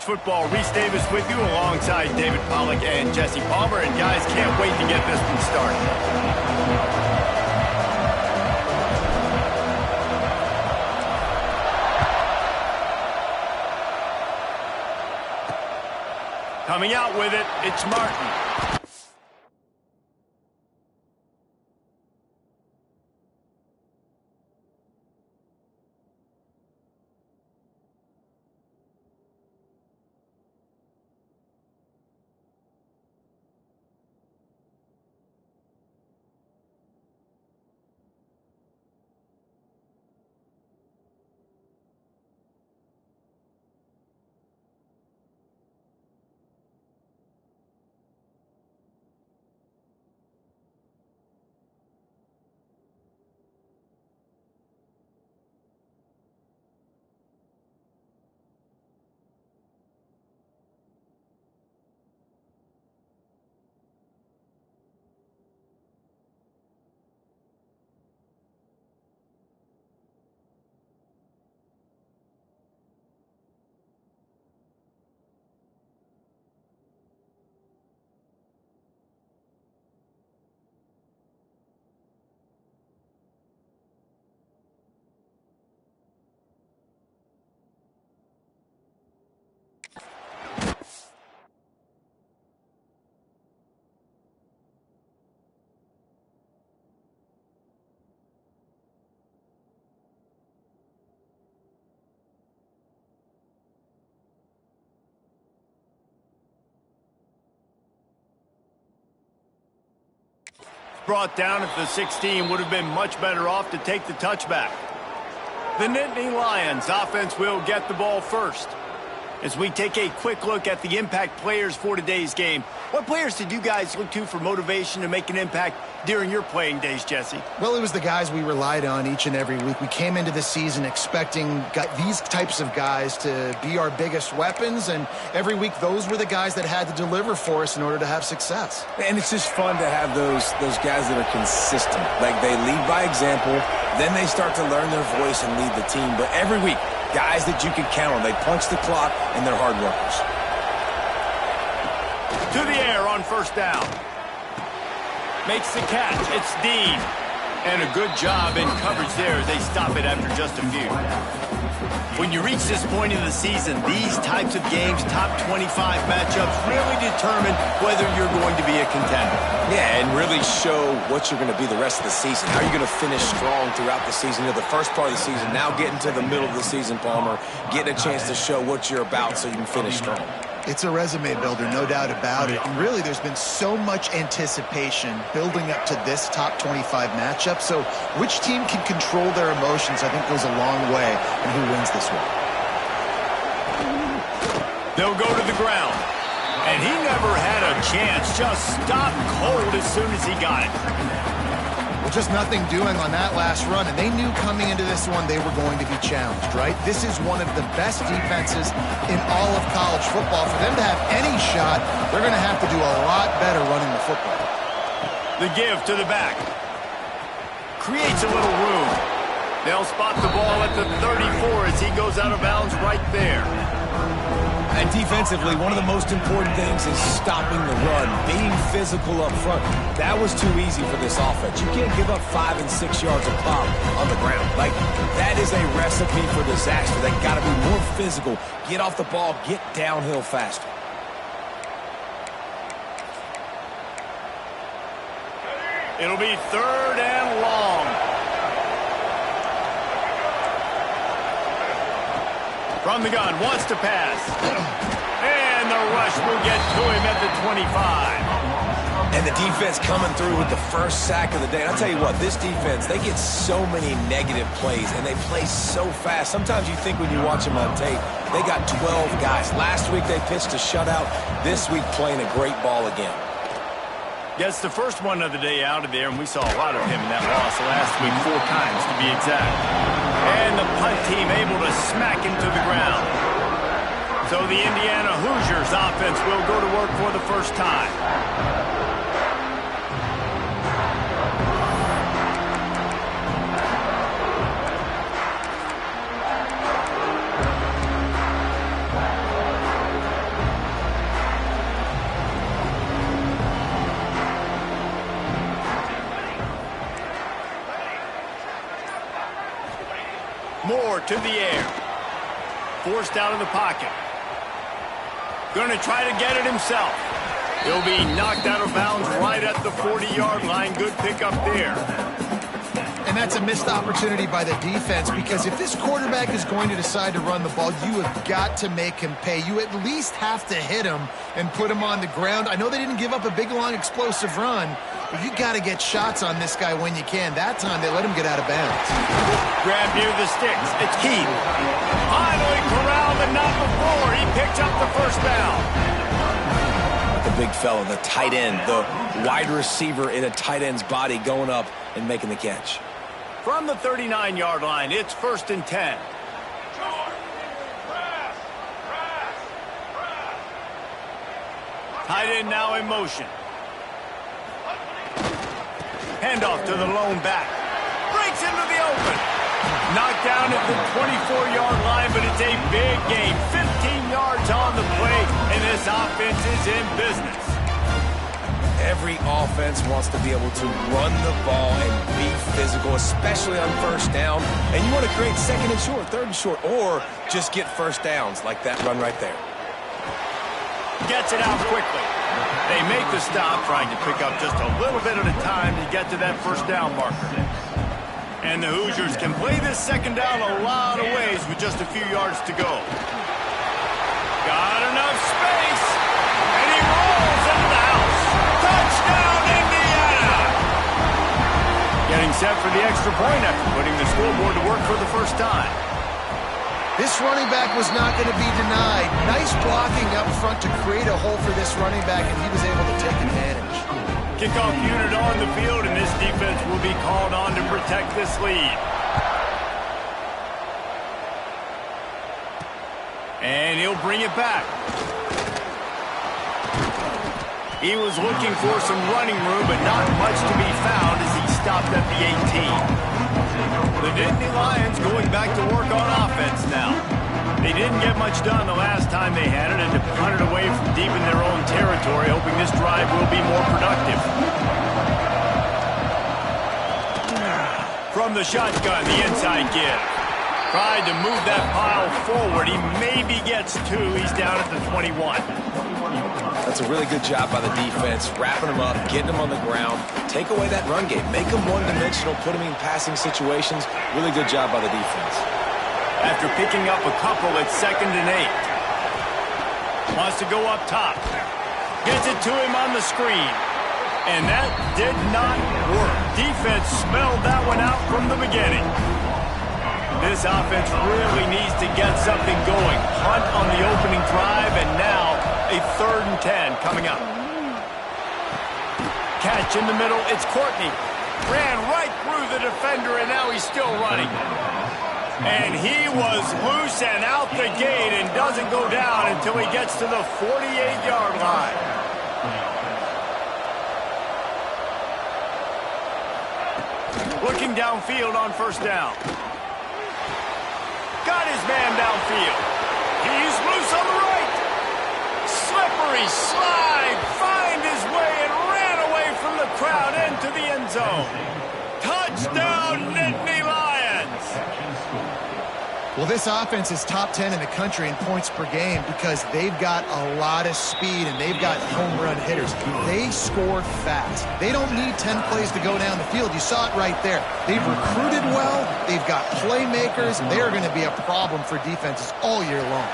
football. Reese Davis with you alongside David Pollack and Jesse Palmer. And guys, can't wait to get this one started. Coming out with it, it's Martin. Brought down at the 16, would have been much better off to take the touchback. The Nittany Lions offense will get the ball first. As we take a quick look at the impact players for today's game, what players did you guys look to for motivation to make an impact during your playing days, Jesse? Well, it was the guys we relied on each and every week. We came into the season expecting these types of guys to be our biggest weapons, and every week those were the guys that had to deliver for us in order to have success. And it's just fun to have those guys that are consistent. Like, they lead by example, then they start to learn their voice and lead the team. But every week, guys that you can count on. They punch the clock, and they're hard workers. To the air on first down. Makes the catch. It's Dean. And a good job in coverage there as they stop it after just a few. When you reach this point in the season, these types of games, top 25 matchups, really determine whether you're going to be a contender. Yeah, and really show what you're going to be the rest of the season. How are you going to finish strong throughout the season? You know, the first part of the season, now getting to the middle of the season, Palmer, getting a chance to show what you're about so you can finish strong. It's a resume builder, no doubt about it. And really, there's been so much anticipation building up to this top 25 matchup. So which team can control their emotions, I think, goes a long way in who wins this one. They'll go to the ground. And he never had a chance. Just stopped cold as soon as he got it. Well, just nothing doing on that last run, and they knew coming into this one they were going to be challenged, right? This is one of the best defenses in all of college football. For them to have any shot, they're going to have to do a lot better running the football. The give to the back. Creates a little room. They'll spot the ball at the 34 as he goes out of bounds right there. And defensively, one of the most important things is stopping the run, being physical up front. That was too easy for this offense. You can't give up 5 and 6 yards a pop on the ground. Like, that is a recipe for disaster. They got to be more physical, get off the ball, get downhill faster. It'll be 3rd and long. From the gun, wants to pass. And the rush will get to him at the 25. And the defense coming through with the first sack of the day. And I'll tell you what, this defense, they get so many negative plays, and they play so fast. Sometimes you think when you watch them on tape, they got 12 guys. Last week they pitched a shutout. This week playing a great ball again. Yes, the first one of the day out of there, and we saw a lot of him in that loss last week, 4 times to be exact. And the punt team able to smack him to the ground. So the Indiana Hoosiers offense will go to work for the first time. More to the air. Forced out of the pocket. Going to try to get it himself. He'll be knocked out of bounds right at the 40-yard line. Good pickup there. And that's a missed opportunity by the defense, because if this quarterback is going to decide to run the ball, you have got to make him pay. You at least have to hit him and put him on the ground. I know they didn't give up a big, long, explosive run, but you got to get shots on this guy when you can. That time, they let him get out of bounds. Grab near the sticks. It's Keith. Finally corralled, and not before. He picked up the first down. The big fella, the tight end, the wide receiver in a tight end's body going up and making the catch. From the 39-yard line, it's 1st and 10. Tight end now in motion. Handoff to the lone back. Breaks into the open. Knocked down at the 24-yard line, but it's a big gain. 15 yards on the play, and this offense is in business. Every offense wants to be able to run the ball and be physical, especially on first down. And you want to create 2nd and short, 3rd and short, or just get first downs like that run right there. Gets it out quickly. They make the stop, trying to pick up just a little bit at a time to get to that first down marker. And the Hoosiers can play this 2nd down a lot of ways with just a few yards to go. Got enough space, and he rolls into the house. Touchdown, Indiana! Getting set for the extra point after putting the scoreboard to work for the first time. This running back was not going to be denied. Nice blocking up front to create a hole for this running back, and he was able to take advantage. Kickoff unit on the field, and this defense will be called on to protect this lead. And he'll bring it back. He was looking for some running room, but not much to be found as he stopped at the 18. The Dynasty Lions going back to work on offense now. They didn't get much done the last time they had it, and to punt it away from deep in their own territory, hoping this drive will be more productive. From the shotgun, the inside give. Tried to move that pile forward. He maybe gets 2. He's down at the 21. That's a really good job by the defense, wrapping them up, getting them on the ground, take away that run game, make them one-dimensional, put them in passing situations. Really good job by the defense. After picking up a couple, it's 2nd and 8. Wants to go up top. Gets it to him on the screen. And that did not work. Defense smelled that one out from the beginning. This offense really needs to get something going. Hunt on the opening drive, and now a 3rd and 10 coming up. Catch in the middle. It's Courtney. Ran right through the defender, and now he's still running. And he was loose and out the gate and doesn't go down until he gets to the 48-yard line. Looking downfield on 1st down. Got his man downfield. He's loose on the right. Slippery slide. Find his way and ran away from the crowd into the end zone. Touchdown, Nittany Lions. Well, this offense is top 10 in the country in points per game because they've got a lot of speed and they've got home run hitters. They score fast. They don't need 10 plays to go down the field. You saw it right there. They've recruited well. They've got playmakers. They're going to be a problem for defenses all year long.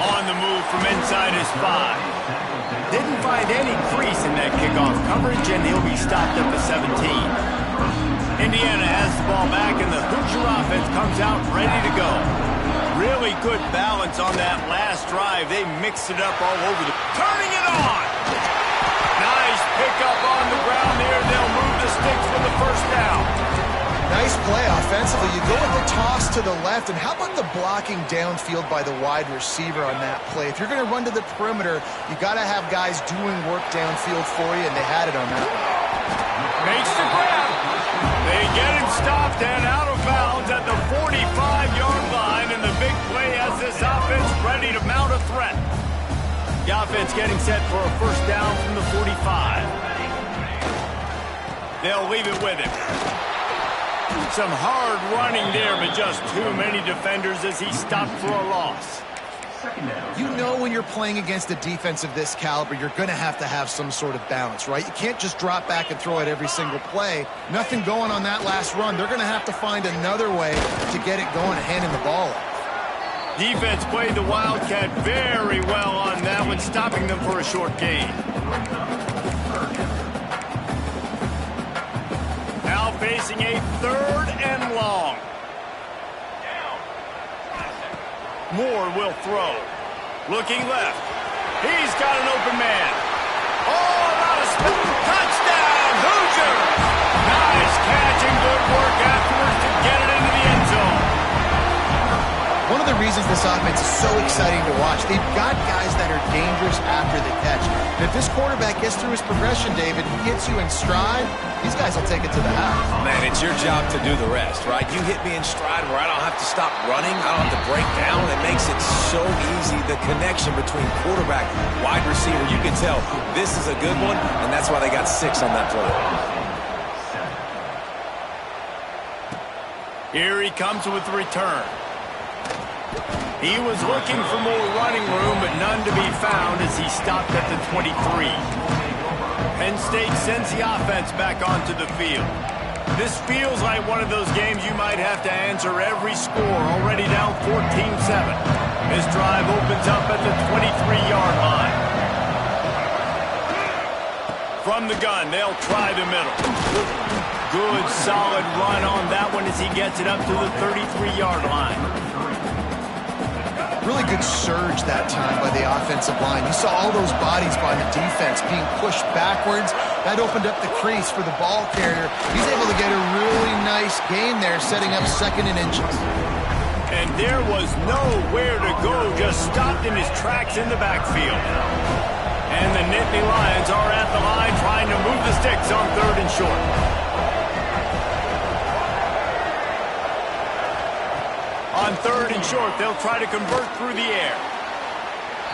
On the move from inside his 5. Didn't find any crease in that kickoff coverage, and he'll be stopped at the 17. Indiana has the ball back, and the Hoosier offense comes out ready to go. Really good balance on that last drive. They mixed it up all over turning it on! Nice pickup on the ground there. They'll move the sticks for the 1st down. Nice play offensively. You go with the toss to the left, and how about the blocking downfield by the wide receiver on that play? If you're going to run to the perimeter, you got to have guys doing work downfield for you, and they had it on that one. Makes the grab. They get him stopped and out of bounds at the 45-yard line, and the big play has this offense ready to mount a threat. The offense getting set for a 1st down from the 45. They'll leave it with him. Some hard running there, but just too many defenders as he stopped for a loss. You know when you're playing against a defense of this caliber, you're going to have some sort of balance, right? You can't just drop back and throw it every single play. Nothing going on that last run. They're going to have to find another way to get it going and handing the ball off. Defense played the Wildcat very well on that one, stopping them for a short gain. Now facing a 3rd and long. Moore will throw. Looking left. He's got an open man. Oh, not a spin. Touchdown, Hoosiers! Nice catch and good work afterwards to get it into the end zone. One of the reasons this offense is so exciting to watch, they've got guys that are dangerous after the catch. And if this quarterback gets through his progression, David, hits you in stride, these guys will take it to the house. Man, it's your job to do the rest, right? You hit me in stride where I don't have to stop running. I don't have to break down. It makes it so easy. The connection between quarterback, wide receiver, you can tell this is a good one, and that's why they got 6 on that play. Here he comes with the return. He was looking for more running room, but none to be found as he stopped at the 23. Penn State sends the offense back onto the field. This feels like one of those games you might have to answer every score, already down 14-7. This drive opens up at the 23-yard line. From the gun, they'll try the middle. Good, solid run on that one as he gets it up to the 33-yard line. Really good surge that time by the offensive line. You saw all those bodies by the defense being pushed backwards. That opened up the crease for the ball carrier. He's able to get a really nice gain there, setting up 2nd and inches. And there was nowhere to go, just stopped in his tracks in the backfield. And the Nittany Lions are at the line trying to move the sticks on 3rd and short. On 3rd and short, they'll try to convert through the air.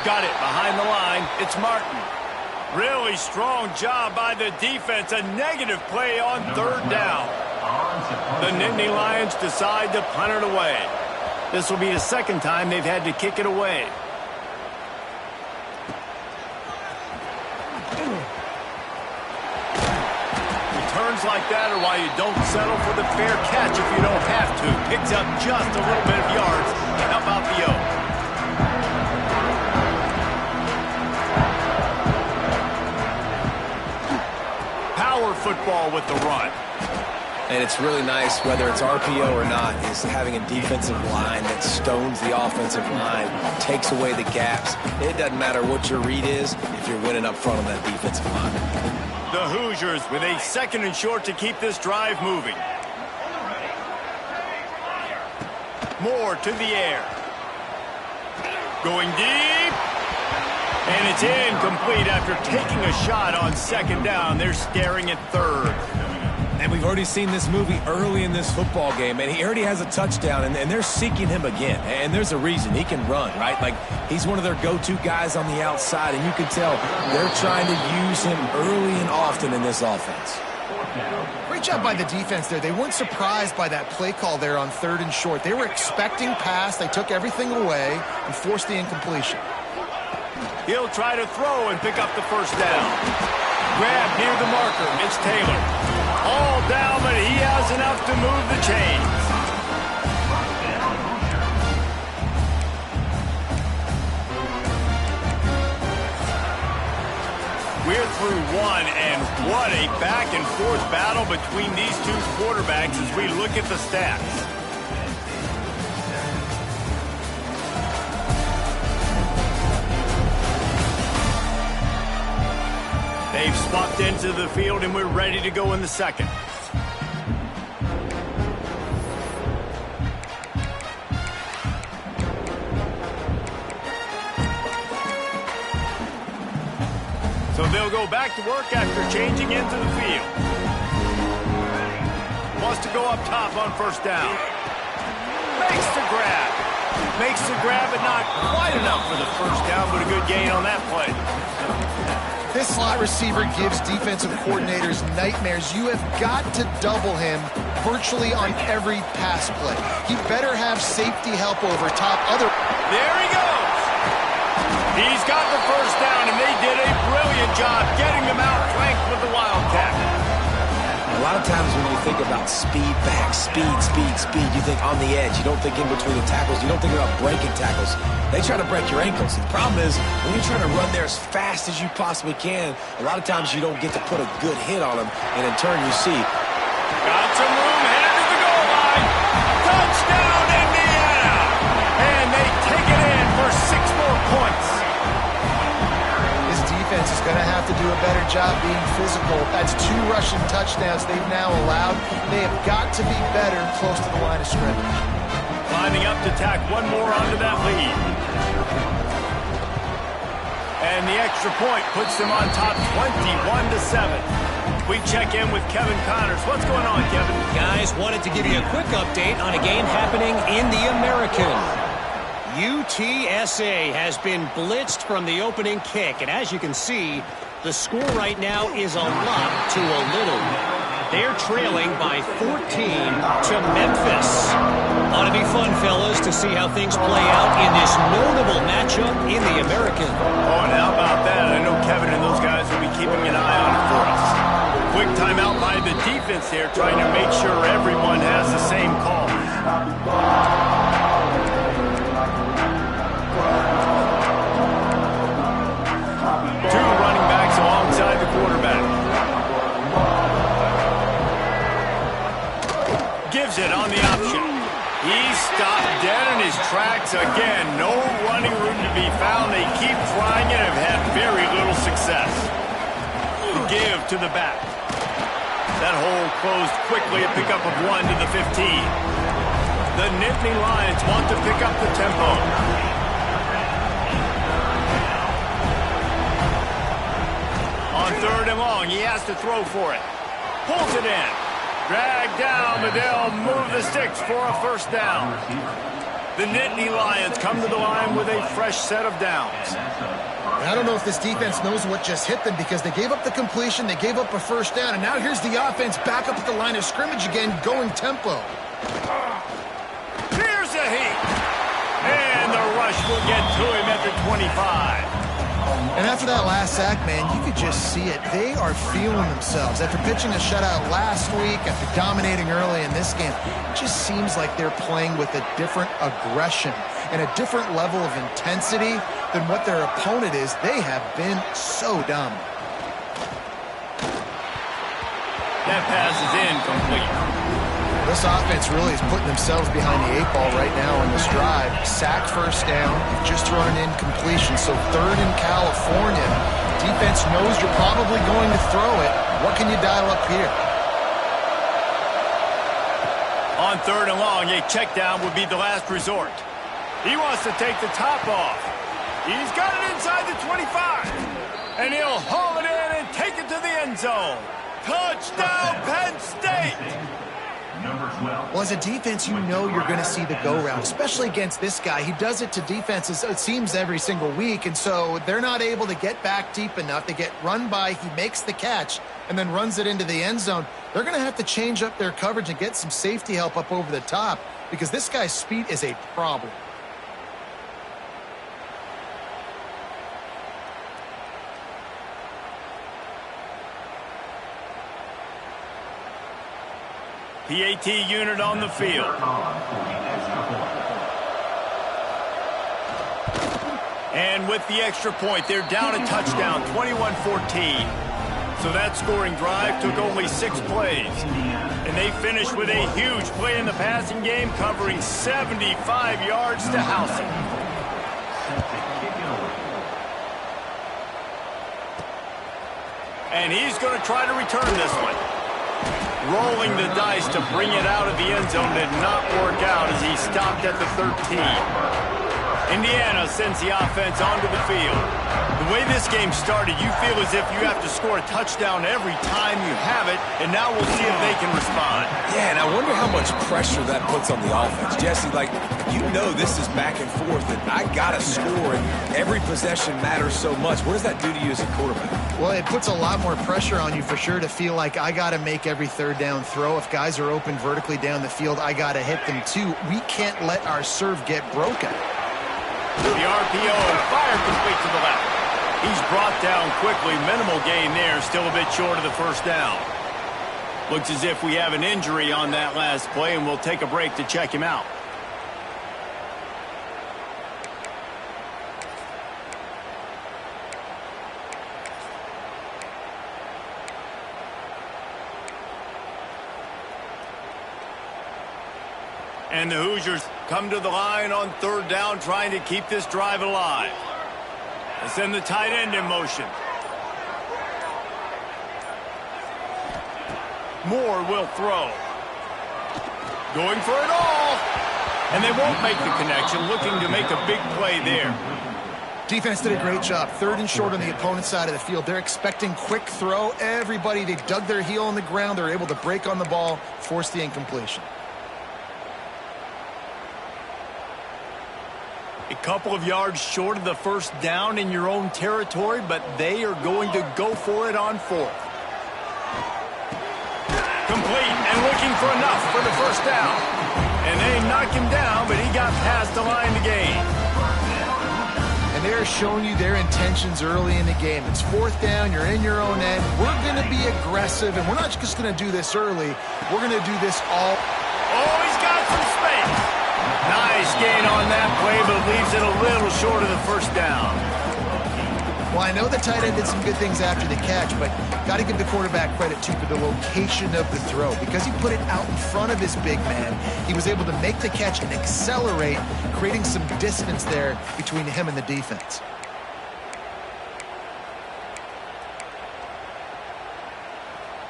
Got it behind the line. It's Martin. Really strong job by the defense. A negative play on 3rd down. The Nittany Lions decide to punt it away. This will be the 2nd time they've had to kick it away. Returns like that are why you don't settle for the fair catch if you don't have to. Picks up just a little bit of yards to help out the Oak. Power football with the run. And it's really nice, whether it's RPO or not, is having a defensive line that stones the offensive line, takes away the gaps. It doesn't matter what your read is if you're winning up front on that defensive line. The Hoosiers with a 2nd and short to keep this drive moving. Moore to the air. Going deep. And it's incomplete after taking a shot on 2nd down. They're staring at 3rd. And we've already seen this movie early in this football game, and he already has a touchdown, and they're seeking him again. And there's a reason. He can run, right? Like, he's one of their go-to guys on the outside, and you can tell they're trying to use him early and often in this offense. Great job by the defense there. They weren't surprised by that play call there on 3rd and short. They were expecting pass. They took everything away and forced the incompletion. He'll try to throw and pick up the 1st down. Grab near the marker. It's Taylor. All down, but he has enough to move the chains. We're through 1, and what a back-and-forth battle between these 2 quarterbacks as we look at the stats. They've swapped into the field, and we're ready to go in the 2nd. So they'll go back to work after changing into the field. Wants to go up top on 1st down. Makes the grab. Makes the grab, but not quite enough for the 1st down, but a good gain on that play. This slot receiver gives defensive coordinators nightmares. You have got to double him virtually on every pass play. He better have safety help over top. There he goes. He's got the first down, and they did a brilliant job getting them out flanked with the Wildcat. A lot of times when you think about speed back, speed, you think on the edge. You don't think in between the tackles. You don't think about breaking tackles. They try to break your ankles. The problem is when you're trying to run there as fast as you possibly can, a lot of times you don't get to put a good hit on them, and in turn you see. Got some room, headed to the goal line. Touchdown, Indiana! And they take it in for 6 more points. Defense is going to have to do a better job being physical. That's 2 rushing touchdowns they've now allowed. They have got to be better close to the line of scrimmage. Lining up to tack one more onto that lead. And the extra point puts them on top 21-7. We check in with Kevin Connors. What's going on, Kevin? Guys, wanted to give you a quick update on a game happening in the American. UTSA has been blitzed from the opening kick, and as you can see, the score right now is a lot to a little. They're trailing by 14 to Memphis. Ought to be fun, fellas, to see how things play out in this notable matchup in the American. Oh, and how about that? I know Kevin and those guys will be keeping an eye on it for us. Quick timeout by the defense here, trying to make sure everyone has the same call. Two running backs alongside the quarterback. Gives it on the option. He's stopped dead in his tracks again. No running room to be found. They keep trying it and have had very little success. The give to the back. That hole closed quickly, a pickup of 1 to the 15. The Nittany Lions want to pick up the tempo. On 3rd and long, he has to throw for it. Pulls it in. Dragged down, but they'll move the sticks for a first down. The Nittany Lions come to the line with a fresh set of downs. I don't know if this defense knows what just hit them because they gave up the completion, they gave up a first down, and now here's the offense back up at the line of scrimmage again, going tempo. Here's a heat. And the rush will get to him at the 25. And after that last sack, man, you could just see it. They are feeling themselves. After pitching a shutout last week, after dominating early in this game, it just seems like they're playing with a different aggression and a different level of intensity than what their opponent is. They have been so dominant. That pass is incomplete. This offense really is putting themselves behind the 8 ball right now on this drive. Sack first down, just thrown an incompletion. So 3rd in California. Defense knows you're probably going to throw it. What can you dial up here? On 3rd and long, a check down would be the last resort. He wants to take the top off. He's got it inside the 25. And he'll haul it in and take it to the end zone. Touchdown, Penn State! Well, as a defense, you know you're going to see the go-round, especially against this guy. He does it to defenses, it seems, every single week, and so they're not able to get back deep enough. They get run by, he makes the catch, and then runs it into the end zone. They're going to have to change up their coverage and get some safety help up over the top because this guy's speed is a problem. PAT unit on the field. And with the extra point, they're down a touchdown, 21-14. So that scoring drive took only 6 plays. And they finished with a huge play in the passing game, covering 75 yards to house it. And he's going to try to return this one. Rolling the dice to bring it out of the end zone did not work out as he stopped at the 13. Indiana sends the offense onto the field. The way this game started, you feel as if you have to score a touchdown every time you have it, and now we'll see if they can respond. Yeah, and I wonder how much pressure that puts on the offense. Jesse, like, you know this is back and forth, and I got to score, and every possession matters so much. What does that do to you as a quarterback? Well, it puts a lot more pressure on you for sure to feel like I got to make every third down throw. If guys are open vertically down the field, I got to hit them too. We can't let our serve get broken. The RPO, fire complete to the left. He's brought down quickly. Minimal gain there, still a bit short of the first down. Looks as if we have an injury on that last play, and we'll take a break to check him out. And the Hoosiers come to the line on third down, trying to keep this drive alive. They send the tight end in motion. Moore will throw. Going for it all. And they won't make the connection, looking to make a big play there. Defense did a great job. Third and short on the opponent's side of the field. They're expecting quick throw. Everybody, they dug their heel on the ground. They're able to break on the ball, force the incompletion. A couple of yards short of the first down in your own territory, but they are going to go for it on fourth. Complete and looking for enough for the first down. And they knock him down, but he got past the line to gain. And they're showing you their intentions early in the game. It's fourth down, you're in your own end. We're going to be aggressive, and we're not just going to do this early. We're going to do this all. Oh, he's got some space. Nice gain on that play, but leaves it a little short of the first down. Well, I know the tight end did some good things after the catch, but got to give the quarterback credit, too, for the location of the throw. Because he put it out in front of his big man, he was able to make the catch and accelerate, creating some distance there between him and the defense.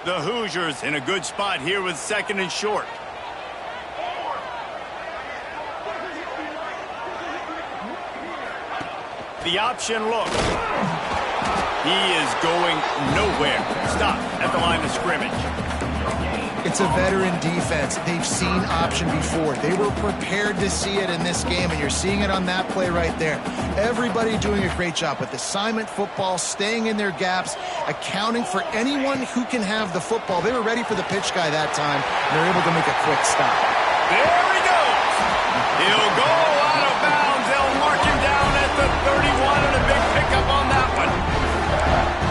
The Hoosiers in a good spot here with second and short. The option look. He is going nowhere. Stop at the line of scrimmage. It's a veteran defense. They've seen option before. They were prepared to see it in this game, and you're seeing it on that play right there. Everybody doing a great job with assignment football, staying in their gaps, accounting for anyone who can have the football. They were ready for the pitch guy that time, and they're able to make a quick stop. There he goes. He'll go out of bounds. They'll mark him down at the 31, and a big pickup on that one.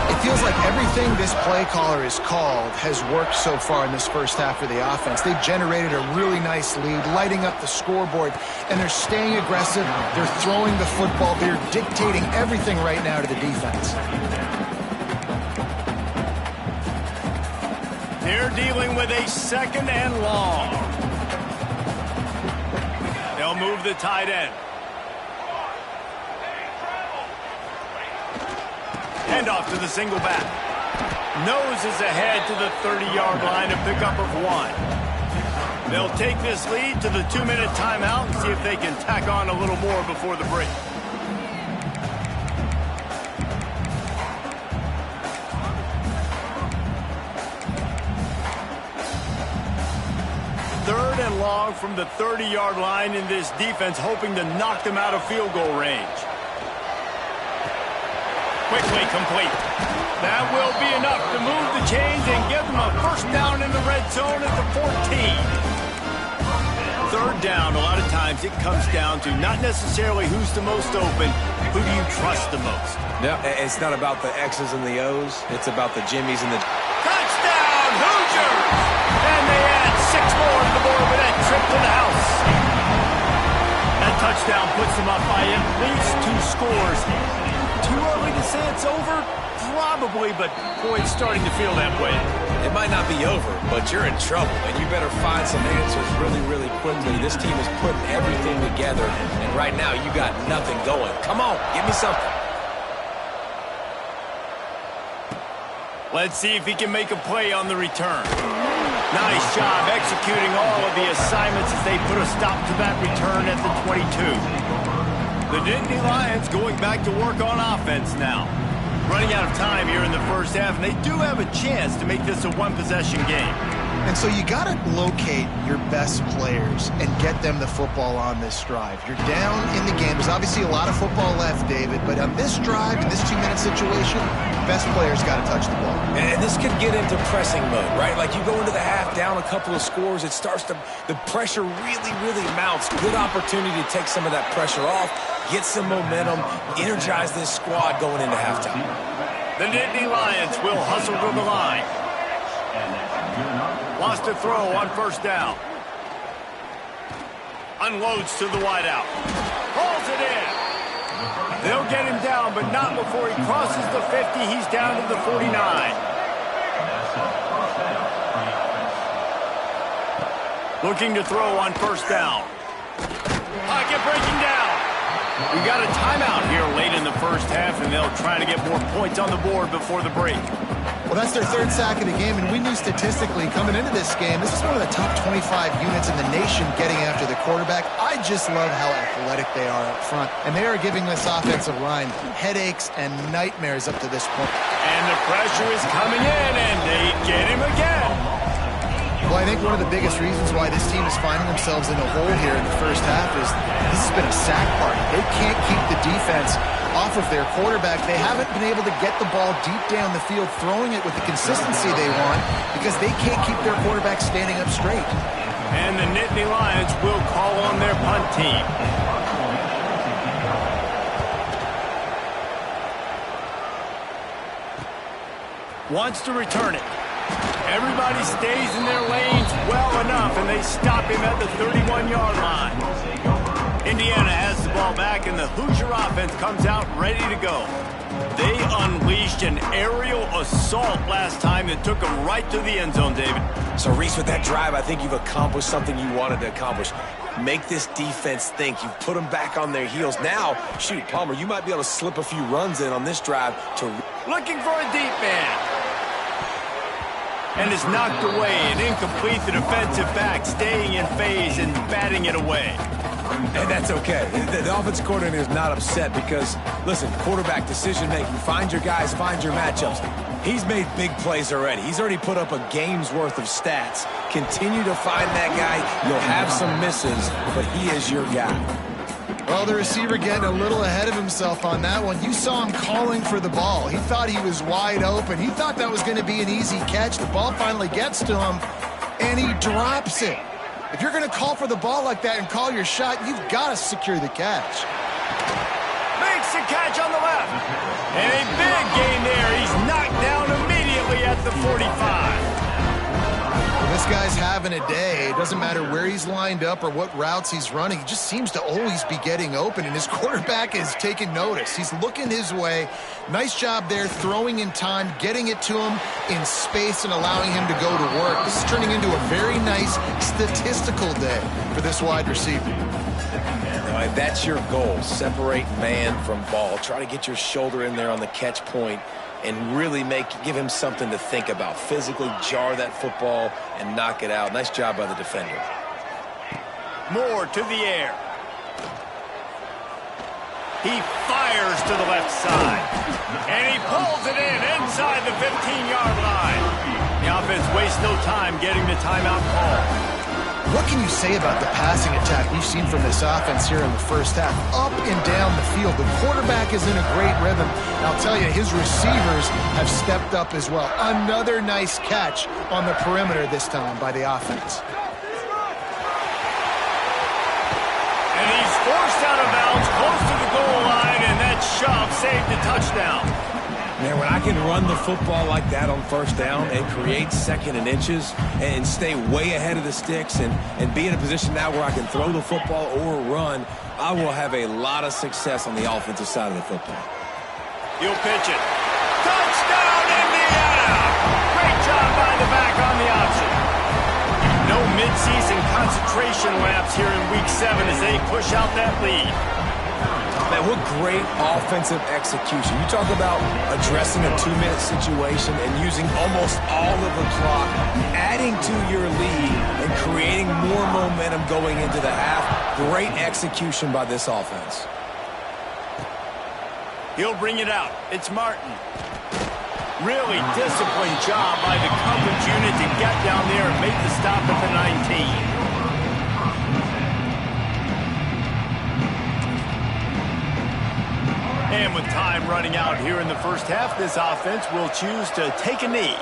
It feels like everything this play caller has called has worked so far in this first half of the offense. They've generated a really nice lead, lighting up the scoreboard, and they're staying aggressive. They're throwing the football. They're dictating everything right now to the defense. They're dealing with a second and long. They'll move the tight end. Handoff to the single back. Noses ahead to the 30-yard line, a pickup of 1. They'll take this lead to the 2-minute timeout and see if they can tack on a little more before the break. Third and long from the 30-yard line in this defense, hoping to knock them out of field goal range. Quickly complete. That will be enough to move the chains and give them a first down in the red zone at the 14. Third down, a lot of times it comes down to not necessarily who's the most open, who do you trust the most? Yeah, it's not about the X's and the O's. It's about the Jimmies and the... Touchdown, Hoosiers! And they add 6 more to the board with that trip to the house. That touchdown puts them up by at least 2 scores. Too early to say it's over? Probably, but boy, it's starting to feel that way. It might not be over, but you're in trouble, and you better find some answers really, really quickly. This team is putting everything together, and right now you got nothing going. Come on, give me something. Let's see if he can make a play on the return. Nice job executing all of the assignments as they put a stop to that return at the 22. The Dynasty Lions going back to work on offense now. Running out of time here in the first half, and they do have a chance to make this a one-possession game. And so you got to locate your best players and get them the football on this drive. You're down in the game. There's obviously a lot of football left, David, but on this drive, in this 2-minute situation, best players got to touch the ball. And this could get into pressing mode, right? Like you go into the half down a couple of scores, it starts to, the pressure really mounts. Good opportunity to take some of that pressure off, get some momentum, energize this squad going into halftime. The Dynasty Lions will hustle to the line. Lost a throw on first down. Unloads to the wideout. Hauls it in. They'll get him down, but not before he crosses the 50. He's down to the 49. Looking to throw on first down. Pocket breaking down. We got a timeout here late in the first half, and they'll try to get more points on the board before the break. Well, that's their third sack of the game, and we knew statistically coming into this game, this is one of the top 25 units in the nation getting after the quarterback. I just love how athletic they are up front, and they are giving this offensive line headaches and nightmares up to this point. And the pressure is coming in, and they get him again. Well, I think one of the biggest reasons why this team is finding themselves in a hole here in the first half is this has been a sack party. They can't keep the defense off of their quarterback. They haven't been able to get the ball deep down the field, throwing it with the consistency they want because they can't keep their quarterback standing up straight. And the Nittany Lions will call on their punt team. Wants to return it. Everybody stays in their lanes well enough, and they stop him at the 31-yard line. Indiana has the ball back, and the Hoosier offense comes out ready to go. They unleashed an aerial assault last time that took them right to the end zone, David. So, Reese, with that drive, I think you've accomplished something you wanted to accomplish. Make this defense think. You've put them back on their heels. Now, shoot, Palmer, you might be able to slip a few runs in on this drive to... Looking for a deep man. And is knocked away and incomplete. The defensive back staying in phase and batting it away. And that's okay. The offense coordinator is not upset because, listen, quarterback decision-making, find your guys, find your matchups. He's made big plays already. He's already put up a game's worth of stats. Continue to find that guy. You'll have some misses, but he is your guy. Well, the receiver getting a little ahead of himself on that one. You saw him calling for the ball. He thought he was wide open. He thought that was going to be an easy catch. The ball finally gets to him, and he drops it. If you're going to call for the ball like that and call your shot, you've got to secure the catch. Makes the catch on the left. And a big gain there. He's knocked down immediately at the 45. This guy's having a day. It doesn't matter where he's lined up or what routes he's running. He just seems to always be getting open, and his quarterback is taking notice. He's looking his way. Nice job there, throwing in time, getting it to him in space and allowing him to go to work. This is turning into a very nice statistical day for this wide receiver. All right, that's your goal. Separate man from ball. Try to get your shoulder in there on the catch point and really give him something to think about. Physically jar that football and knock it out. Nice job by the defender. More to the air. He fires to the left side. And he pulls it in inside the 15-yard line. The offense wastes no time getting the timeout call. What can you say about the passing attack we've seen from this offense here in the first half? Up and down the field. The quarterback is in a great rhythm. And I'll tell you, his receivers have stepped up as well. Another nice catch on the perimeter this time by the offense. And he's forced out of bounds close to the goal line, and that shove saved the touchdown. Man, when I can run the football like that on first down and create second and inches and stay way ahead of the sticks and be in a position now where I can throw the football or run, I will have a lot of success on the offensive side of the football. He'll pitch it. Touchdown, Indiana! Great job by the back on the option. No midseason concentration laps here in Week 7 as they push out that lead. Man, what great offensive execution. You talk about addressing a 2-minute situation and using almost all of the clock, adding to your lead and creating more momentum going into the half. Great execution by this offense. He'll bring it out. It's Martin. Really disciplined job by the coverage unit to get down there and make the stop at the 19. And with time running out here in the first half, this offense will choose to take a knee.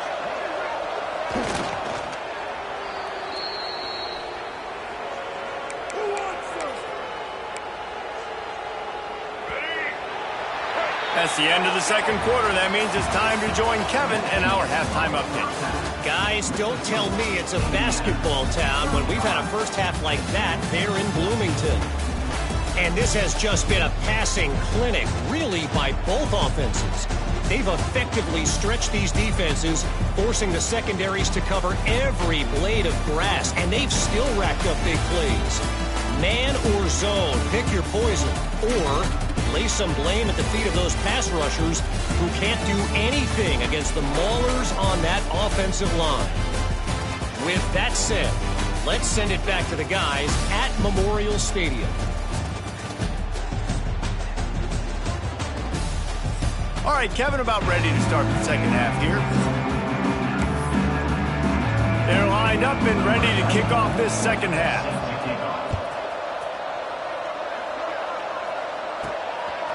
That's the end of the second quarter. That means it's time to join Kevin in our halftime update. Guys, don't tell me it's a basketball town when we've had a first half like that there in Bloomington. And this has just been a passing clinic, really, by both offenses. They've effectively stretched these defenses, forcing the secondaries to cover every blade of grass, and they've still racked up big plays. Man or zone, pick your poison, or lay some blame at the feet of those pass rushers who can't do anything against the maulers on that offensive line. With that said, let's send it back to the guys at Memorial Stadium. All right, Kevin, about ready to start the second half here. They're lined up and ready to kick off this second half.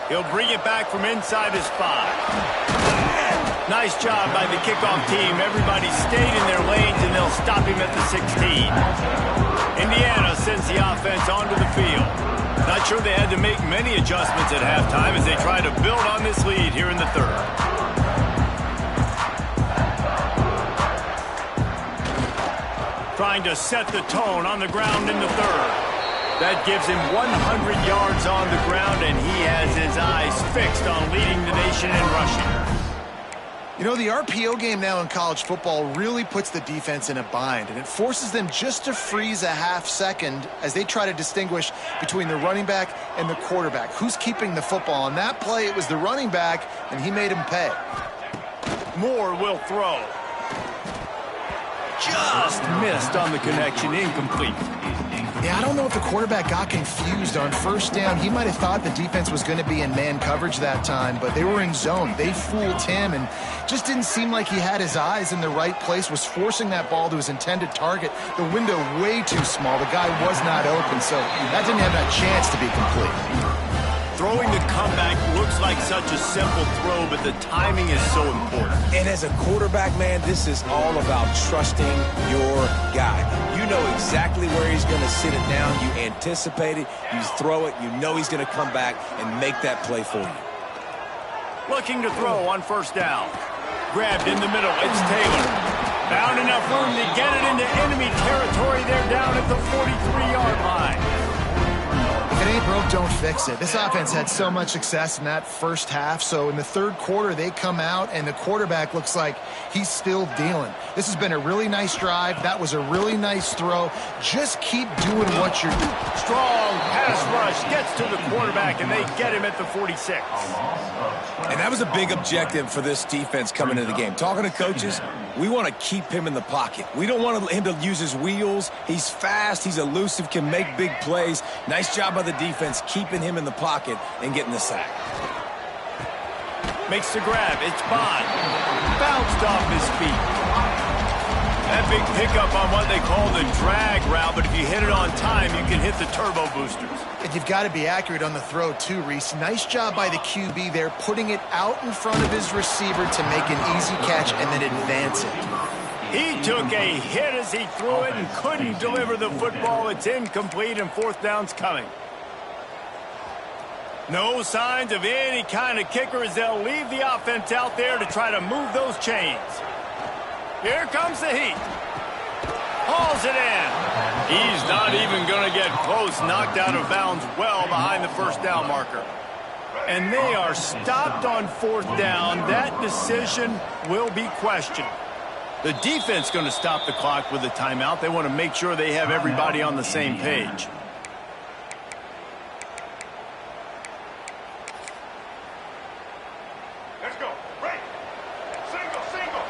He'll bring it back from inside his spot. Nice job by the kickoff team. Everybody stayed in their lanes, and they'll stop him at the 16. Indiana sends the offense onto the field. Not sure they had to make many adjustments at halftime as they try to build on this lead here in the third. Trying to set the tone on the ground in the third. That gives him 100 yards on the ground, and he has his eyes fixed on leading the nation in rushing. You know, the RPO game now in college football really puts the defense in a bind, and it forces them just to freeze a half second as they try to distinguish between the running back and the quarterback. Who's keeping the football? On that play, it was the running back, and he made him pay. Moore will throw. Just missed on the connection, incomplete. Yeah, I don't know if the quarterback got confused on first down. He might have thought the defense was going to be in man coverage that time, but they were in zone. They fooled him and just didn't seem like he had his eyes in the right place, was forcing that ball to his intended target. The window way too small. The guy was not open, so that didn't have that chance to be complete. Throwing the comeback looks like such a simple throw, but the timing is so important. And as a quarterback, man, this is all about trusting your guy. You know exactly where he's going to sit it down. You anticipate it. You throw it. You know he's going to come back and make that play for you. Looking to throw on first down. Grabbed in the middle. It's Taylor. Found enough room to get it into enemy territory. They're down at the 43-yard line. If it ain't broke, don't fix it. This offense had so much success in that first half, so in the third quarter, they come out, and the quarterback looks like he's still dealing. This has been a really nice drive. That was a really nice throw. Just keep doing what you're doing. Strong pass rush gets to the quarterback, and they get him at the 46. And that was a big objective for this defense coming into the game. Talking to coaches, we want to keep him in the pocket. We don't want him to use his wheels. He's fast. He's elusive, can make big plays. Nice job by the defense keeping him in the pocket and getting the sack. Makes the grab. It's Bond. Bounced off his feet. That big pickup on what they call the drag route, but if you hit it on time, you can hit the turbo boosters. And you've got to be accurate on the throw, too, Reese. Nice job by the QB there, putting it out in front of his receiver to make an easy catch and then advance it. He took a hit as he threw it and couldn't deliver the football. It's incomplete, and fourth down's coming. No signs of any kind of kicker as they'll leave the offense out there to try to move those chains. Here comes the heat. Hauls it in. He's not even going to get close. Knocked out of bounds well behind the first down marker. And they are stopped on fourth down. That decision will be questioned. The defense going to stop the clock with a timeout. They want to make sure they have everybody on the same page. Let's go. Break. Single, single.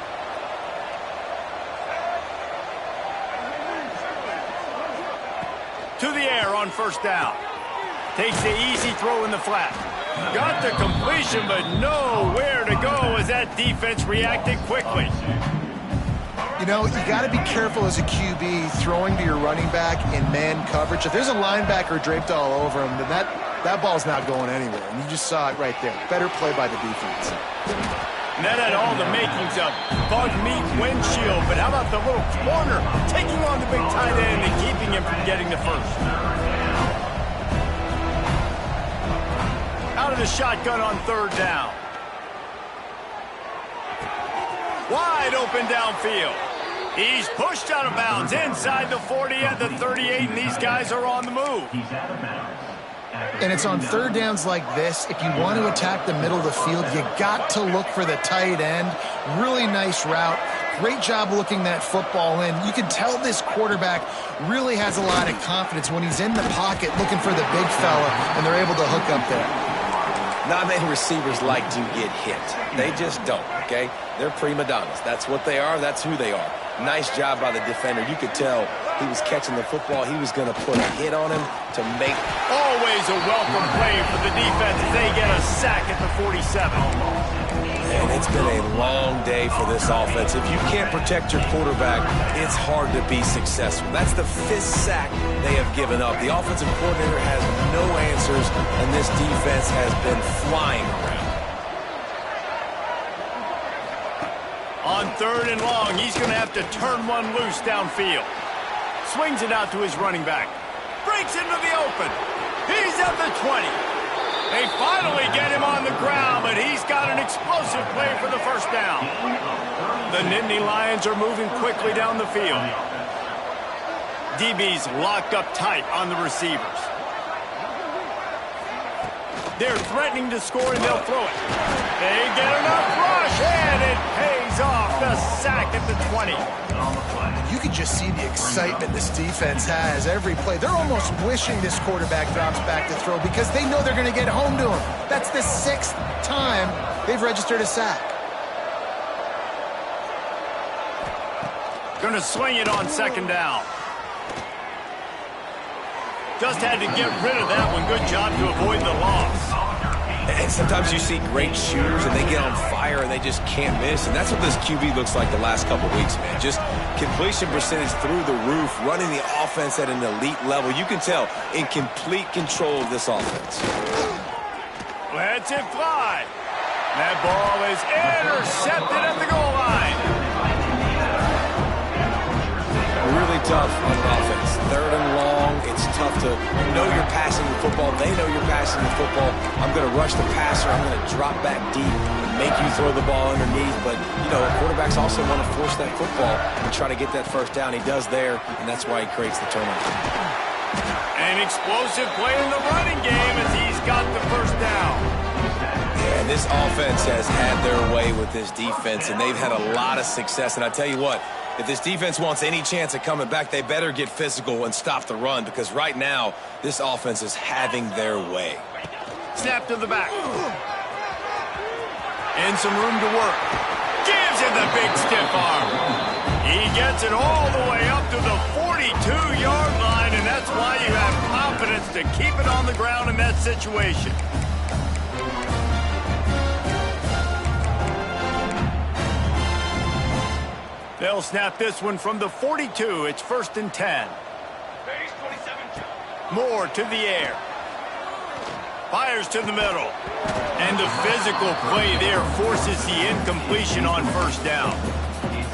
To the air on first down. Takes the easy throw in the flat. Got the completion, but nowhere to go as that defense reacted quickly. You know, you got to be careful as a QB throwing to your running back in man coverage. If there's a linebacker draped all over him, then that ball's not going anywhere. And you just saw it right there. Better play by the defense. And that had all the makings of bug meat windshield. But how about the little corner taking on the big tight end and keeping him from getting the first? Out of the shotgun on third down. Wide open downfield. He's pushed out of bounds inside the 40 at the 38, and these guys are on the move. And it's on third downs like this. If you want to attack the middle of the field, you got to look for the tight end. Really nice route. Great job looking that football in. You can tell this quarterback really has a lot of confidence when he's in the pocket looking for the big fella, and they're able to hook up there. Not many receivers like to get hit. They just don't, okay? They're prima donnas. That's what they are. That's who they are. Nice job by the defender. You could tell he was catching the football. He was going to put a hit on him to make. Always a welcome play for the defense as they get a sack at the 47. And it's been a long day for this offense. If you can't protect your quarterback, it's hard to be successful. That's the 5th sack they have given up. The offensive coordinator has no answers, and this defense has been flying around. On third and long, he's going to have to turn one loose downfield. Swings it out to his running back. Breaks into the open. He's at the 20. They finally get him on the ground, but he's got an explosive play for the first down. The Nittany Lions are moving quickly down the field. DB's locked up tight on the receivers. They're threatening to score, and they'll throw it. They get enough rush, and it pays off. The sack at the 20. You can just see the excitement this defense has every play. They're almost wishing this quarterback drops back to throw because they know they're going to get home to him. That's the 6th time they've registered a sack. Going to swing it on second down. Just had to get rid of that one. Good job to avoid the loss. And sometimes you see great shooters, and they get on fire, and they just can't miss. And that's what this QB looks like the last couple weeks, man. Just completion percentage through the roof, running the offense at an elite level. You can tell in complete control of this offense. Lets it fly. That ball is intercepted at the goal line. Really tough on offense. Third and long, it's tough to know you're passing the football. They know you're passing the football. I'm going to rush the passer. I'm going to drop back deep and make you throw the ball underneath. But, you know, quarterbacks also want to force that football and try to get that first down. He does there, and that's why he creates the turnover. An explosive play in the running game as he's got the first down. Yeah, and this offense has had their way with this defense, and they've had a lot of success. And I tell you what, if this defense wants any chance of coming back, they better get physical and stop the run, because right now, this offense is having their way. Snap to the back. And some room to work. Gives him the big stiff arm. He gets it all the way up to the 42-yard line, and that's why you have confidence to keep it on the ground in that situation. They'll snap this one from the 42. It's 1st and 10. Moore to the air. Fires to the middle. And the physical play there forces the incompletion on first down.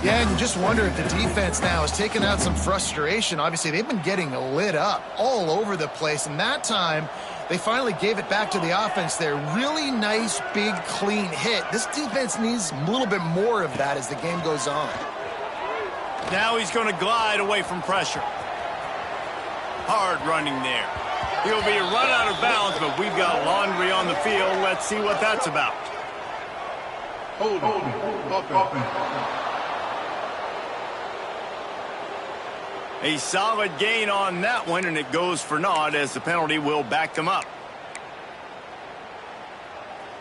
Yeah, and just wonder if the defense now has taken out some frustration. Obviously, they've been getting lit up all over the place, and that time they finally gave it back to the offense there. Really nice, big, clean hit. This defense needs a little bit more of that as the game goes on. Now he's going to glide away from pressure. Hard running there. He'll be run out of bounds, but we've got laundry on the field. Let's see what that's about. Hold on. A solid gain on that one, and it goes for naught as the penalty will back them up.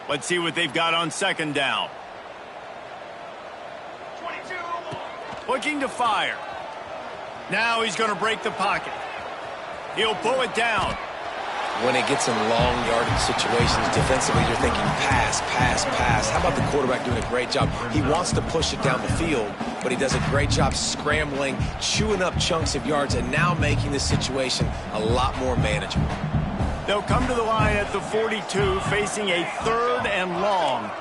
Let's see what they've got on second down. Looking to fire. Now he's going to break the pocket. He'll pull it down. When it gets in long yardage situations, defensively, you're thinking pass, pass, pass. How about the quarterback doing a great job? He wants to push it down the field, but he does a great job scrambling, chewing up chunks of yards, and now making the situation a lot more manageable. They'll come to the line at the 42, facing a 3rd and long.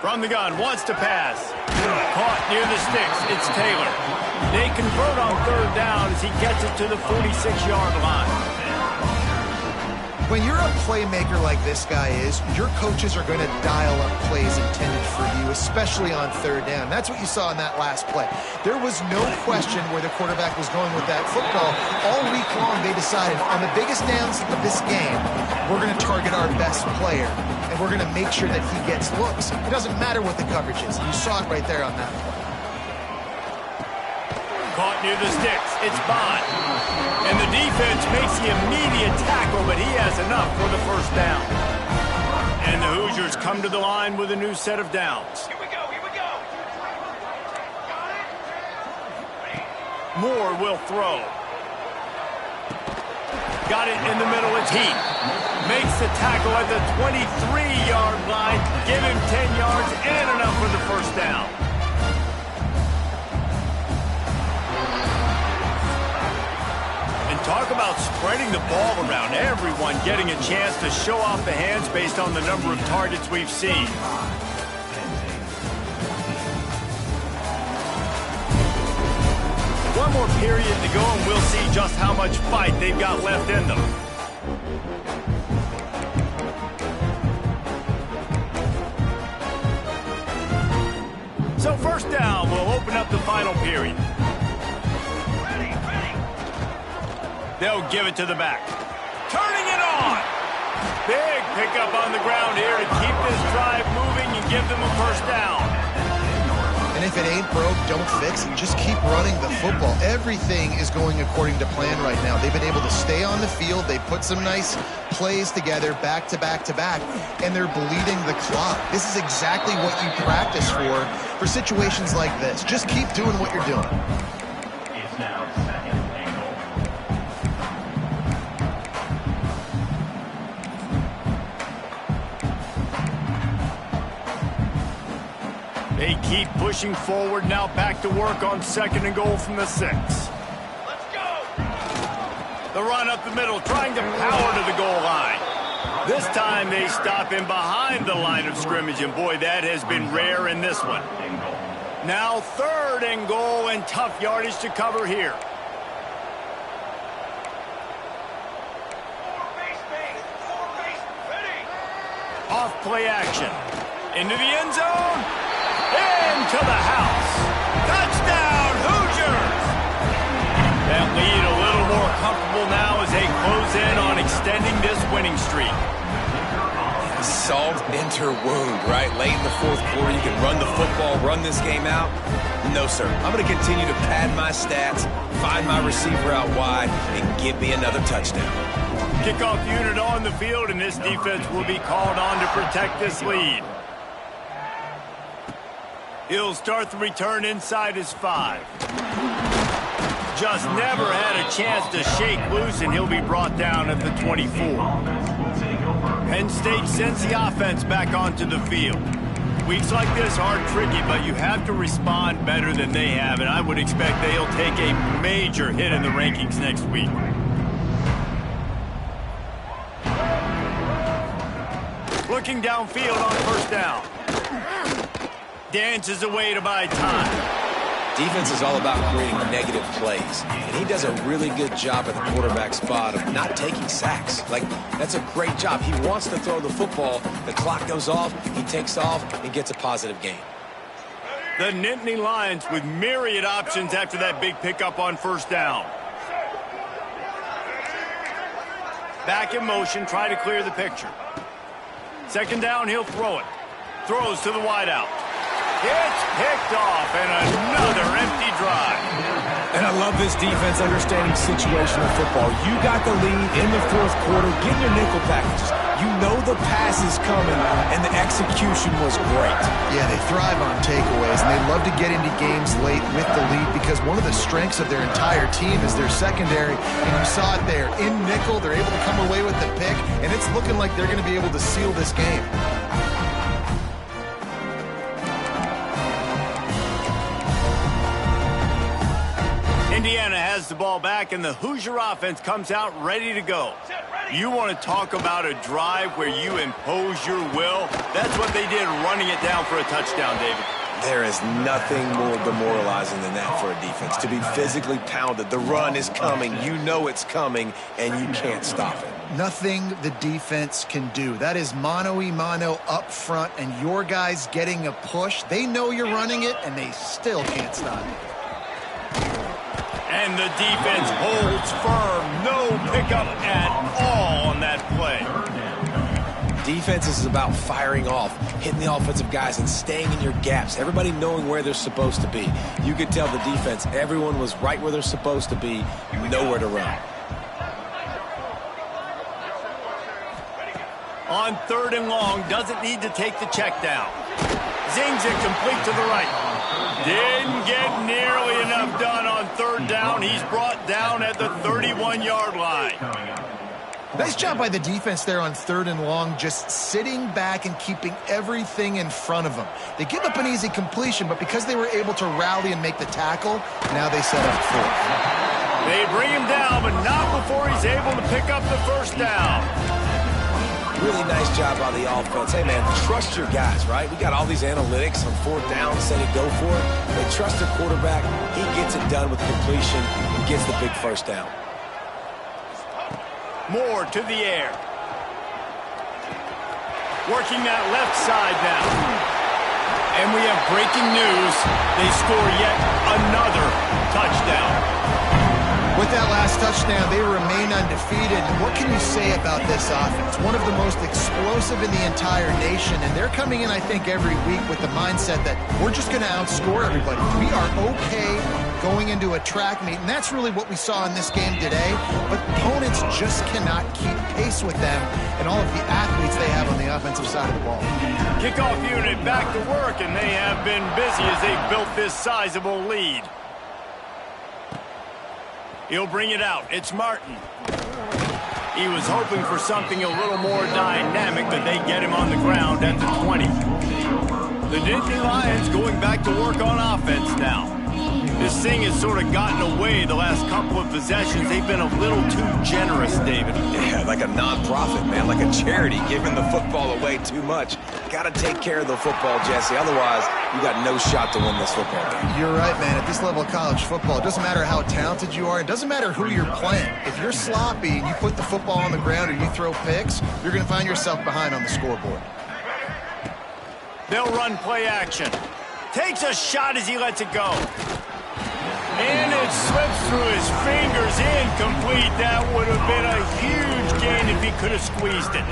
From the gun, wants to pass. Caught near the sticks. It's Taylor. They convert on 3rd down as he gets it to the 46-yard line. When you're a playmaker like this guy is, your coaches are going to dial up plays intended for you, especially on 3rd down. That's what you saw in that last play. There was no question where the quarterback was going with that football. All week long, they decided on the biggest downs of this game, we're going to target our best player, and we're going to make sure that he gets looks. It doesn't matter what the coverage is. You saw it right there on that one. Caught near the sticks. It's Bond. And the defense makes the immediate tackle, but he has enough for the 1st down. And the Hoosiers come to the line with a new set of downs. Here we go, here we go. Moore will throw. Got it in the middle. It's Heath. Makes the tackle at the 23-yard line. Give him 10 yards and enough for the 1st down. Talk about spreading the ball around. Everyone getting a chance to show off the hands based on the number of targets we've seen. One more period to go, and we'll see just how much fight they've got left in them. So 1st down will open up the final period. They'll give it to the back. Turning it on. Big pickup on the ground here to keep this drive moving and give them a 1st down. And if it ain't broke, don't fix it. Just keep running the football. Everything is going according to plan right now. They've been able to stay on the field. They put some nice plays together back to back to back, and they're bleeding the clock. This is exactly what you practice for situations like this. Just keep doing what you're doing. It's now 2nd and goal. They keep pushing forward, now back to work on 2nd and goal from the 6. Let's go! The run up the middle, trying to power to the goal line. This time they stop him behind the line of scrimmage, and boy, that has been rare in this one. Now 3rd and goal, and tough yardage to cover here. Off play action. Into the end zone. Into the house. Touchdown, Hoosiers! That lead a little more comfortable now as they close in on extending this winning streak. Salt enter wound, right? Late in the 4th quarter, you can run the football, run this game out. No, sir. I'm going to continue to pad my stats, find my receiver out wide, and give me another touchdown. Kickoff unit on the field, and this defense will be called on to protect this lead. He'll start the return inside his 5. Just never had a chance to shake loose, and he'll be brought down at the 24. Penn State sends the offense back onto the field. Weeks like this are tricky, but you have to respond better than they have, and I would expect they'll take a major hit in the rankings next week. Looking downfield on 1st down. Dances away to buy time. Defense is all about creating negative plays, and he does a really good job at the quarterback spot of not taking sacks. Like, that's a great job. He wants to throw the football. The clock goes off. He takes off and gets a positive gain. The Nittany Lions with myriad options after that big pickup on 1st down. Back in motion, try to clear the picture. 2nd down, he'll throw it. Throws to the wideout. It's picked off, and another empty drive. And I love this defense understanding situational football. You got the lead in the fourth quarter. Get your nickel packages. You know the pass is coming, and the execution was great. Yeah, they thrive on takeaways, and they love to get into games late with the lead because one of the strengths of their entire team is their secondary, and you saw it there. In nickel, they're able to come away with the pick, and it's looking like they're going to be able to seal this game. Indiana has the ball back, and the Hoosier offense comes out ready to go. You want to talk about a drive where you impose your will? That's what they did, running it down for a touchdown, David. There is nothing more demoralizing than that for a defense, to be physically pounded. The run is coming. You know it's coming, and you can't stop it. Nothing the defense can do. That is mano-a-mano up front, and your guys getting a push. They know you're running it, and they still can't stop it. And the defense holds firm. No pickup at all on that play. Defense is about firing off, hitting the offensive guys, and staying in your gaps. Everybody knowing where they're supposed to be. You could tell the defense, everyone was right where they're supposed to be, nowhere to run. On 3rd and long, doesn't need to take the check down. Zings it complete to the right. Didn't get nearly enough done on 3rd down. He's brought down at the 31-yard line. Nice job by the defense there on 3rd and long, just sitting back and keeping everything in front of them. They give up an easy completion, but because they were able to rally and make the tackle, now they set up 4th. They bring him down, but not before he's able to pick up the 1st down. Really nice job by the offense. Hey, man, trust your guys, right? We got all these analytics on 4th down, say to go for it. They trust their quarterback. He gets it done with completion and gets the big 1st down. Moore to the air. Working that left side now. And we have breaking news. They score yet another touchdown. With that last touchdown, they remain undefeated. And what can you say about this offense? One of the most explosive in the entire nation, and they're coming in, I think, every week with the mindset that we're just going to outscore everybody. We are okay going into a track meet, and that's really what we saw in this game today. But opponents just cannot keep pace with them and all of the athletes they have on the offensive side of the ball. Kickoff unit back to work, and they have been busy as they've built this sizable lead. He'll bring it out. It's Martin. He was hoping for something a little more dynamic, but they get him on the ground at the 20. The Dynasty Lions going back to work on offense now. This thing has sort of gotten away the last couple of possessions. They've been a little too generous, David. Yeah, like a non-profit, man, like a charity, giving the football away too much. Got to take care of the football, Jesse. Otherwise, you got no shot to win this football game. You're right, man. At this level of college football, it doesn't matter how talented you are. It doesn't matter who you're playing. If you're sloppy and you put the football on the ground or you throw picks, you're going to find yourself behind on the scoreboard. They'll run play action. Takes a shot as he lets it go. And it slips through his fingers, incomplete. That would have been a huge gain if he could have squeezed it.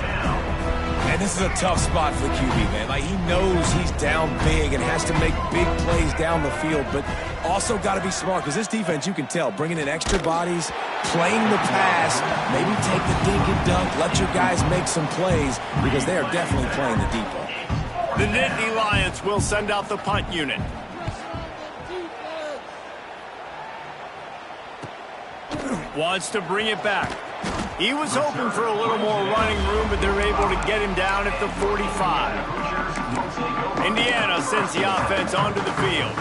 And this is a tough spot for the QB, man. Like, he knows he's down big and has to make big plays down the field, but also got to be smart because this defense, you can tell, bringing in extra bodies, playing the pass, maybe take the dink and dunk, let your guys make some plays because they are definitely playing the deep ball. The Nittany Lions will send out the punt unit. Wants to bring it back. He was hoping for a little more running room, but they're able to get him down at the 45. Indiana sends the offense onto the field.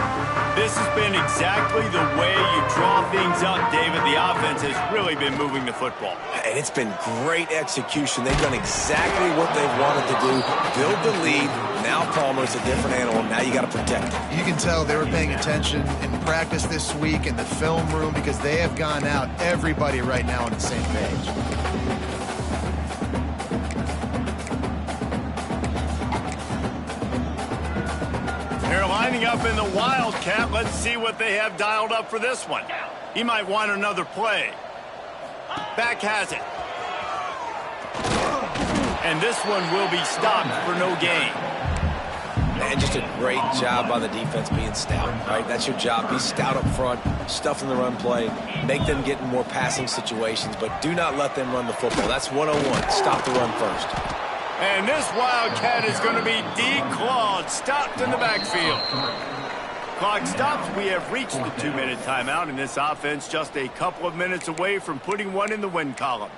This has been exactly the way you draw things up, David. The offense has really been moving the football. And it's been great execution. They've done exactly what they've wanted to do. Build the lead. Now Palmer's a different animal. Now you got to protect him. You can tell they were paying attention in practice this week in the film room because they have gone out, everybody right now on the same page. They're lining up in the Wildcat. Let's see what they have dialed up for this one. He might want another play. Back has it. And this one will be stopped for no gain. And just a great job by the defense being stout, right? That's your job. Be stout up front, stuff in the run play, make them get in more passing situations, but do not let them run the football. That's 101. Stop the run first. And this Wildcat is going to be declawed, stopped in the backfield. Clock stops. We have reached the 2-minute timeout, and this offense just a couple of minutes away from putting one in the win column.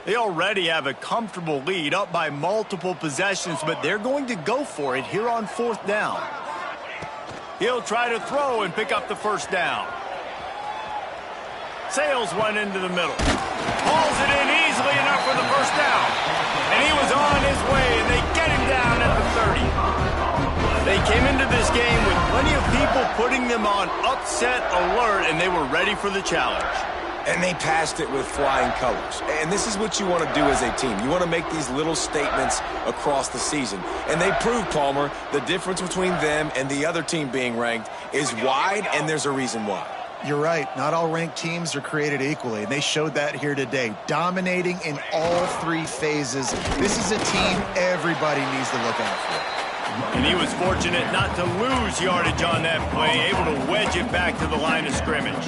They already have a comfortable lead, up by multiple possessions, but they're going to go for it here on 4th down. He'll try to throw and pick up the first down. Sails one into the middle. Hauls it in easily enough for the first down. And he was on his way, and they get him down at the 30. They came into this game with plenty of people putting them on upset alert, and they were ready for the challenge. And they passed it with flying colors. And this is what you want to do as a team. You want to make these little statements across the season. And they proved, Palmer, the difference between them and the other team being ranked is wide, and there's a reason why. You're right. Not all ranked teams are created equally, and they showed that here today, dominating in all 3 phases. This is a team everybody needs to look out for. And he was fortunate not to lose yardage on that play, able to wedge it back to the line of scrimmage.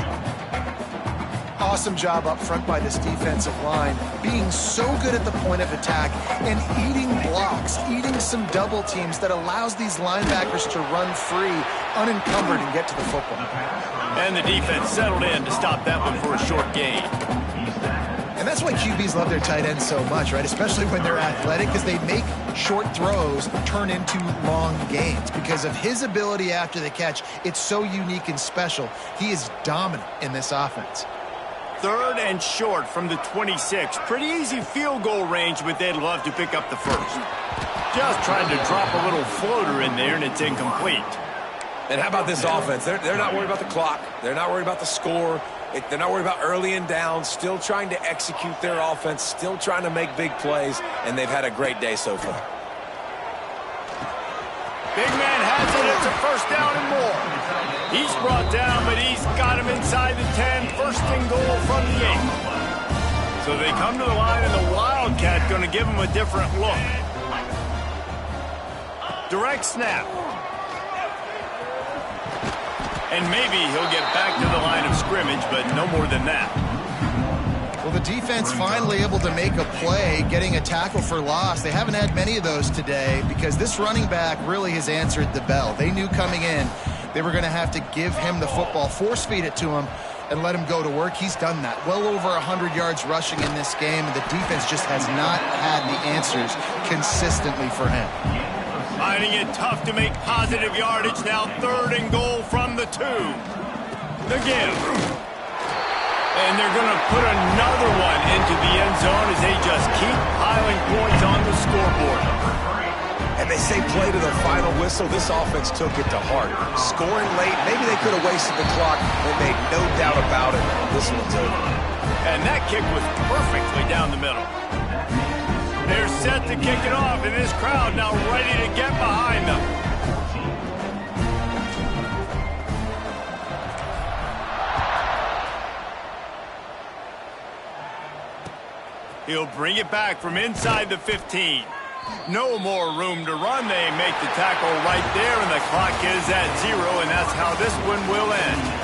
Awesome job up front by this defensive line, being so good at the point of attack and eating blocks, eating some double teams that allows these linebackers to run free, unencumbered, and get to the football. And the defense settled in to stop that one for a short gain. And that's why QBs love their tight ends so much, right? Especially when they're athletic, because they make short throws turn into long gains. Because of his ability after the catch, it's so unique and special. He is dominant in this offense. 3rd and short from the 26. Pretty easy field goal range, but they'd love to pick up the first. Just trying to drop a little floater in there, and it's incomplete. And how about this offense? They're not worried about the clock. They're not worried about the score. They're not worried about early and down. Still trying to execute their offense. Still trying to make big plays, and they've had a great day so far. Big man has it. It's a first down and more. He's brought down, but he's got him inside the 10. First and goal from the 8. So they come to the line, and the Wildcat going to give him a different look. Direct snap. And maybe he'll get back to the line of scrimmage, but no more than that. Well, the defense finally able to make a play, getting a tackle for loss. They haven't had many of those today because this running back really has answered the bell. They knew coming in they were going to have to give him the football, force feed it to him, and let him go to work. He's done that. Well over 100 yards rushing in this game, and the defense just has not had the answers consistently for him. Finding it tough to make positive yardage now. 3rd and goal from the 2. The give. And they're going to put another one into the end zone as they just keep piling points on the scoreboard. And they say play to the final whistle. This offense took it to heart. Scoring late, maybe they could have wasted the clock. They made no doubt about it. This one's over. And that kick was perfectly down the middle. They're set to kick it off, and this crowd now ready to get behind them. He'll bring it back from inside the 15. No more room to run. They make the tackle right there, and the clock is at 0, and that's how this one will end.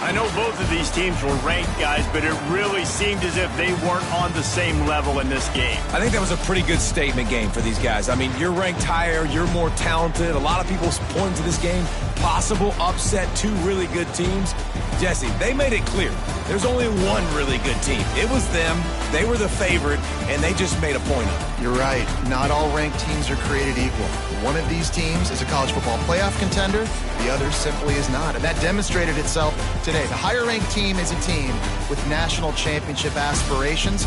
I know both of these teams were ranked, guys, but it really seemed as if they weren't on the same level in this game. I think that was a pretty good statement game for these guys. I mean, you're ranked higher, you're more talented. A lot of people point to this game, possible upset, 2 really good teams. Jesse, they made it clear. There's only one really good team. It was them. They were the favorite, and they just made a point of it. You're right. Not all ranked teams are created equal. One of these teams is a college football playoff contender. The other simply is not. And that demonstrated itself today. The higher ranked team is a team with national championship aspirations.